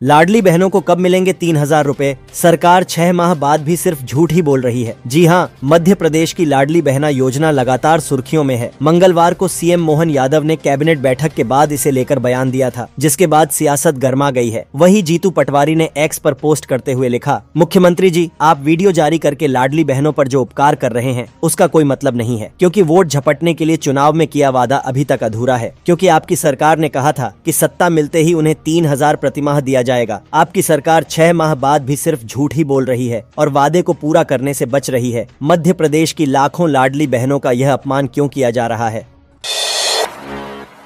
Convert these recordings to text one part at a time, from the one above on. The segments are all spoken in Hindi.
लाडली बहनों को कब मिलेंगे 3000 रुपए? सरकार 6 माह बाद भी सिर्फ झूठ ही बोल रही है। जी हाँ, मध्य प्रदेश की लाडली बहना योजना लगातार सुर्खियों में है। मंगलवार को सीएम मोहन यादव ने कैबिनेट बैठक के बाद इसे लेकर बयान दिया था, जिसके बाद सियासत गर्मा गई है। वही जीतू पटवारी ने एक्स पर पोस्ट करते हुए लिखा, मुख्यमंत्री जी, आप वीडियो जारी करके लाडली बहनों पर जो उपकार कर रहे हैं उसका कोई मतलब नहीं है, क्योंकि वोट झपटने के लिए चुनाव में किया वादा अभी तक अधूरा है। क्योंकि आपकी सरकार ने कहा था कि सत्ता मिलते ही उन्हें 3000 प्रतिमाह दिया जाएगा। आपकी सरकार 6 माह बाद भी सिर्फ झूठ ही बोल रही है और वादे को पूरा करने से बच रही है। मध्य प्रदेश की लाखों लाडली बहनों का यह अपमान क्यों किया जा रहा है?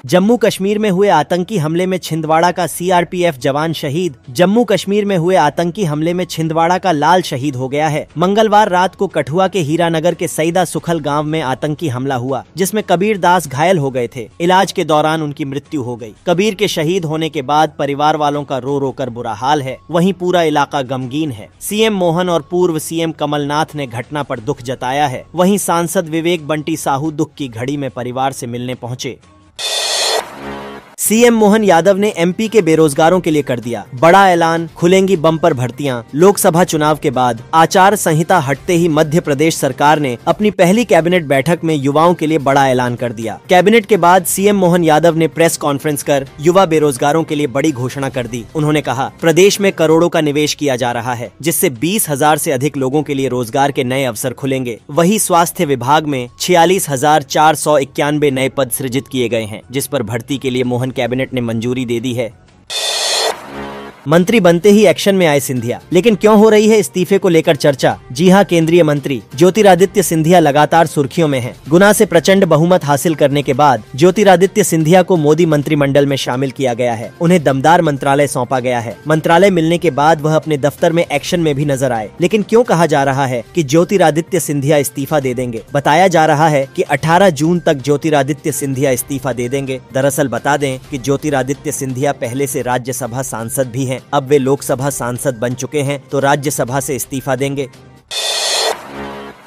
जम्मू कश्मीर में हुए आतंकी हमले में छिंदवाड़ा का सीआरपीएफ जवान शहीद। जम्मू कश्मीर में हुए आतंकी हमले में छिंदवाड़ा का लाल शहीद हो गया है। मंगलवार रात को कठुआ के हीरानगर के सईदा सुखल गांव में आतंकी हमला हुआ, जिसमें कबीर दास घायल हो गए थे। इलाज के दौरान उनकी मृत्यु हो गई। कबीर के शहीद होने के बाद परिवार वालों का रो रो कर बुरा हाल है। वहीं पूरा इलाका गमगीन है। सीएम मोहन और पूर्व सीएम कमलनाथ ने घटना पर दुख जताया है। वहीं सांसद विवेक बंटी साहू दुख की घड़ी में परिवार से मिलने पहुंचे। सीएम मोहन यादव ने एमपी के बेरोजगारों के लिए कर दिया बड़ा ऐलान, खुलेंगी बम्पर भर्तियां। लोकसभा चुनाव के बाद आचार संहिता हटते ही मध्य प्रदेश सरकार ने अपनी पहली कैबिनेट बैठक में युवाओं के लिए बड़ा ऐलान कर दिया। कैबिनेट के बाद सीएम मोहन यादव ने प्रेस कॉन्फ्रेंस कर युवा बेरोजगारों के लिए बड़ी घोषणा कर दी। उन्होंने कहा, प्रदेश में करोड़ों का निवेश किया जा रहा है, जिससे 20,000 से अधिक लोगों के लिए रोजगार के नए अवसर खुलेंगे। वही स्वास्थ्य विभाग में 46,491 नए पद सृजित किए गए हैं, जिस पर भर्ती के लिए मोहन कैबिनेट ने मंजूरी दे दी है। मंत्री बनते ही एक्शन में आए सिंधिया, लेकिन क्यों हो रही है इस्तीफे को लेकर चर्चा? जी हां, केंद्रीय मंत्री ज्योतिरादित्य सिंधिया लगातार सुर्खियों में हैं। गुना से प्रचंड बहुमत हासिल करने के बाद ज्योतिरादित्य सिंधिया को मोदी मंत्रिमंडल में शामिल किया गया है। उन्हें दमदार मंत्रालय सौंपा गया है। मंत्रालय मिलने के बाद वह अपने दफ्तर में एक्शन में भी नजर आए। लेकिन क्यों कहा जा रहा है कि ज्योतिरादित्य सिंधिया इस्तीफा दे देंगे? बताया जा रहा है कि 18 जून तक ज्योतिरादित्य सिंधिया इस्तीफा दे देंगे। दरअसल बता दें कि ज्योतिरादित्य सिंधिया पहले से राज्यसभा सांसद भी हैं। अब वे लोकसभा सांसद बन चुके हैं, तो राज्यसभा से इस्तीफा देंगे।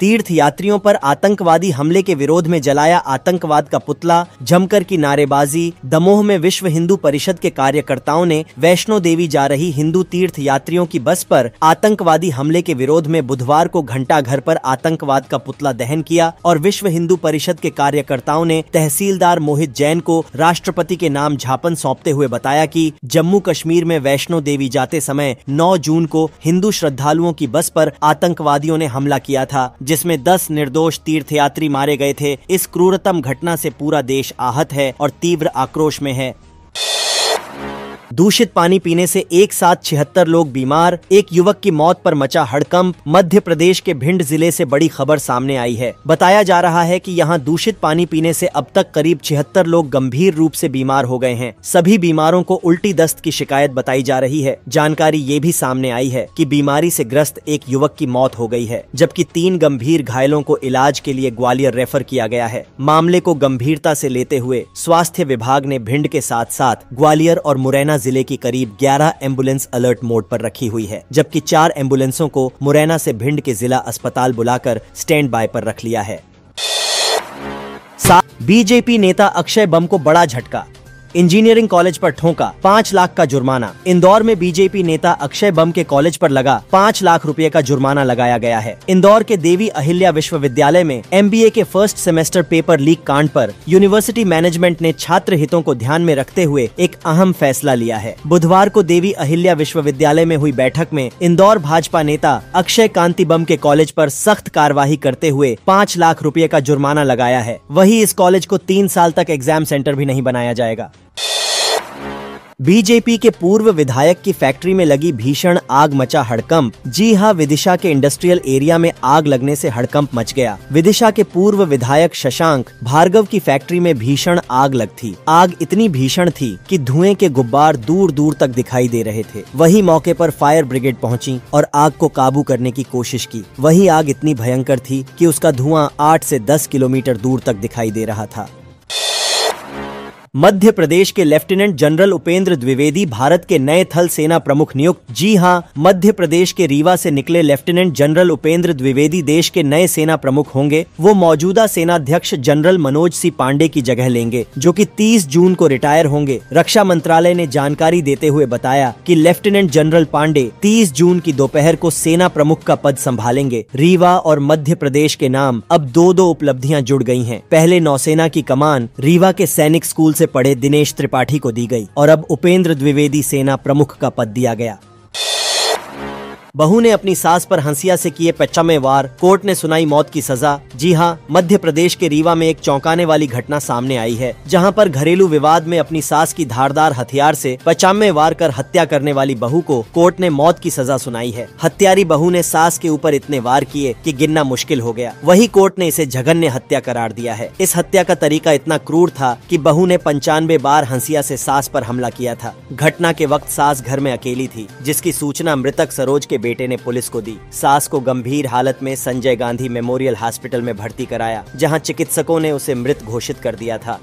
तीर्थ यात्रियों पर आतंकवादी हमले के विरोध में जलाया आतंकवाद का पुतला, जमकर की नारेबाजी। दमोह में विश्व हिंदू परिषद के कार्यकर्ताओं ने वैष्णो देवी जा रही हिंदू तीर्थ यात्रियों की बस पर आतंकवादी हमले के विरोध में बुधवार को घंटाघर पर आतंकवाद का पुतला दहन किया और विश्व हिंदू परिषद के कार्यकर्ताओं ने तहसीलदार मोहित जैन को राष्ट्रपति के नाम झापन सौंपते हुए बताया कि जम्मू कश्मीर में वैष्णो देवी जाते समय 9 जून को हिंदू श्रद्धालुओं की बस पर आतंकवादियों ने हमला किया था, जिसमें 10 निर्दोष तीर्थयात्री मारे गए थे। इस क्रूरतम घटना से पूरा देश आहत है और तीव्र आक्रोश में है। दूषित पानी पीने से एक साथ 76 लोग बीमार, एक युवक की मौत पर मचा हड़कंप। मध्य प्रदेश के भिंड जिले से बड़ी खबर सामने आई है। बताया जा रहा है कि यहां दूषित पानी पीने से अब तक करीब 76 लोग गंभीर रूप से बीमार हो गए हैं। सभी बीमारों को उल्टी दस्त की शिकायत बताई जा रही है। जानकारी ये भी सामने आई है कि बीमारी से ग्रस्त एक युवक की मौत हो गई है, जबकि 3 गंभीर घायलों को इलाज के लिए ग्वालियर रेफर किया गया है। मामले को गंभीरता से लेते हुए स्वास्थ्य विभाग ने भिंड के साथ साथ ग्वालियर और मुरैना जिले की करीब 11 एम्बुलेंस अलर्ट मोड पर रखी हुई है, जबकि 4 एम्बुलेंसों को मुरैना से भिंड के जिला अस्पताल बुलाकर स्टैंड बाय पर रख लिया है। बीजेपी नेता अक्षय बम को बड़ा झटका, इंजीनियरिंग कॉलेज पर ठोका 5 लाख का जुर्माना। इंदौर में बीजेपी नेता अक्षय बम के कॉलेज पर लगा 5 लाख रुपए का जुर्माना लगाया गया है। इंदौर के देवी अहिल्या विश्वविद्यालय में एमबीए के फर्स्ट सेमेस्टर पेपर लीक कांड पर यूनिवर्सिटी मैनेजमेंट ने छात्र हितों को ध्यान में रखते हुए एक अहम फैसला लिया है। बुधवार को देवी अहिल्या विश्वविद्यालय में हुई बैठक में इंदौर भाजपा नेता अक्षय कांति बम के कॉलेज पर सख्त कार्रवाई करते हुए 5 लाख रुपए का जुर्माना लगाया है। वही इस कॉलेज को 3 साल तक एग्जाम सेंटर भी नहीं बनाया जाएगा। बीजेपी के पूर्व विधायक की फैक्ट्री में लगी भीषण आग, मचा हड़कंप। जी हां, विदिशा के इंडस्ट्रियल एरिया में आग लगने से हड़कंप मच गया। विदिशा के पूर्व विधायक शशांक भार्गव की फैक्ट्री में भीषण आग लग थी। आग इतनी भीषण थी कि धुएं के गुब्बार दूर दूर तक दिखाई दे रहे थे। वही मौके पर फायर ब्रिगेड पहुंची और आग को काबू करने की कोशिश की। वही आग इतनी भयंकर थी कि उसका धुआं 8 से 10 किलोमीटर दूर तक दिखाई दे रहा था। मध्य प्रदेश के लेफ्टिनेंट जनरल उपेंद्र द्विवेदी भारत के नए थल सेना प्रमुख नियुक्त। जी हां, मध्य प्रदेश के रीवा से निकले लेफ्टिनेंट जनरल उपेंद्र द्विवेदी देश के नए सेना प्रमुख होंगे। वो मौजूदा सेनाध्यक्ष जनरल मनोज सिंह पांडे की जगह लेंगे, जो कि 30 जून को रिटायर होंगे। रक्षा मंत्रालय ने जानकारी देते हुए बताया कि लेफ्टिनेंट जनरल पांडे 30 जून की दोपहर को सेना प्रमुख का पद संभालेंगे। रीवा और मध्य प्रदेश के नाम अब दो उपलब्धियां जुड़ गई हैं। पहले नौसेना की कमान रीवा के सैनिक स्कूल से पढ़े दिनेश त्रिपाठी को दी गई और अब उपेंद्र द्विवेदी सेना प्रमुख का पद दिया गया। बहू ने अपनी सास पर हंसिया से किए 55वें वार, कोर्ट ने सुनाई मौत की सजा। जी हां, मध्य प्रदेश के रीवा में एक चौंकाने वाली घटना सामने आई है, जहां पर घरेलू विवाद में अपनी सास की धारदार हथियार से 55वें वार कर हत्या करने वाली बहू को कोर्ट ने मौत की सजा सुनाई है। हत्यारी बहू ने सास के ऊपर इतने वार किए कि गिनना मुश्किल हो गया। वही कोर्ट ने इसे जघन्य हत्या करार दिया है। इस हत्या का तरीका इतना क्रूर था कि बहू ने 95 बार हंसिया से सास पर हमला किया था। घटना के वक्त सास घर में अकेली थी, जिसकी सूचना मृतक सरोज के बेटे ने पुलिस को दी। सास को गंभीर हालत में संजय गांधी मेमोरियल हॉस्पिटल में भर्ती कराया, जहां चिकित्सकों ने उसे मृत घोषित कर दिया था।